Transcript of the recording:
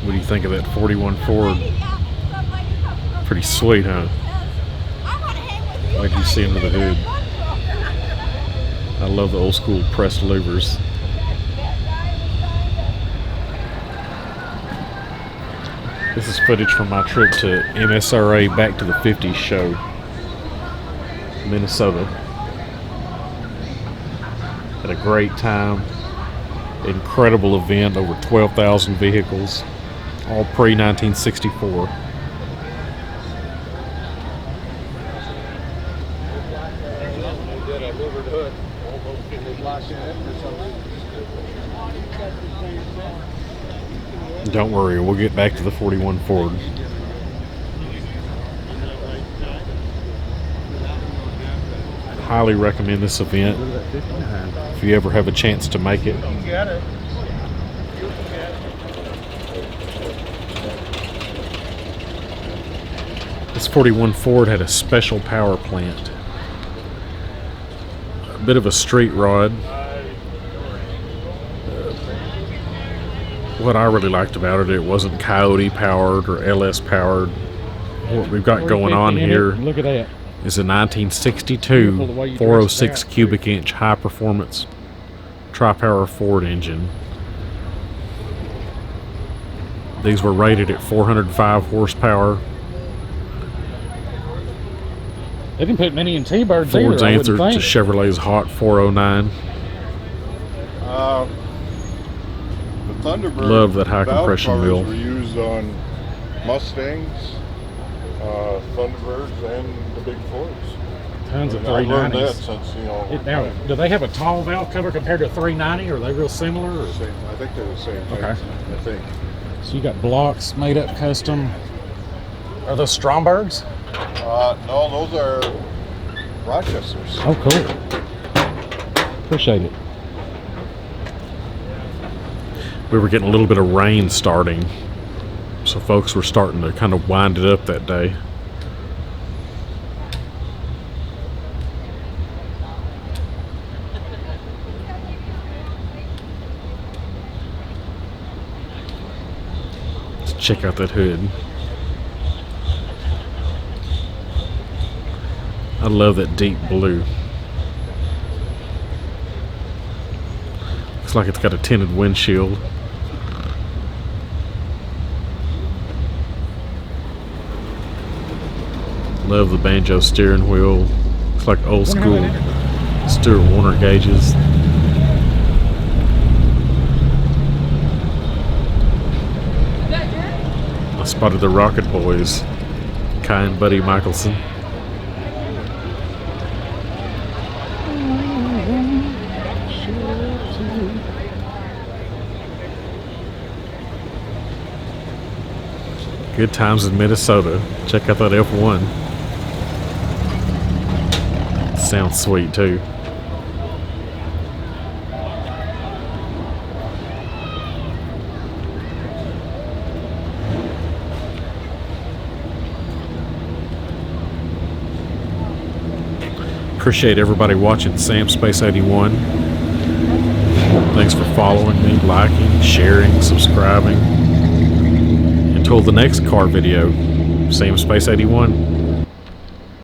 What do you think of that 41 Ford? Pretty sweet, huh? Like you see under the hood. I love the old school pressed louvers. This is footage from my trip to MSRA Back to the 50s show, Minnesota. Had a great time. Incredible event, over 12,000 vehicles, all pre-1964. Don't worry, we'll get back to the 41 Ford. Highly recommend this event if you ever have a chance to make it. This 41 Ford had a special power plant. A bit of a street rod. What I really liked about it wasn't Coyote powered or LS powered. What we've got going on here, look at that, is a 1962 406 cubic inch high performance tri-power Ford engine. These were rated at 405 horsepower. They didn't put many in T-Birds Ford's either, answer to Chevrolet's Hot 409. The Thunderbird Love that high compression wheel. Were used on Mustangs, Thunderbirds, and the big Fords. Tons of 390s. I've learned that since, you know. Now, do they have a tall valve cover compared to a 390, or are they real similar? Or? I think they're the same thing. Okay. I think. So you got blocks made up custom. Are those Strombergs? No, those are Rochesters. Oh, cool. Appreciate it. We were getting a little bit of rain starting, so folks were starting to kind of wind it up that day. Let's check out that hood. I love that deep blue. Looks like it's got a tinted windshield. Love the banjo steering wheel. Looks like old school Stewart Warner gauges. I spotted the Rocket Boys, Kai and Buddy Michelson. Good times in Minnesota. Check out that F1. Sounds sweet too. Appreciate everybody watching Samspace81. Thanks for following me, liking, sharing, subscribing. Until the next car video, Samspace81.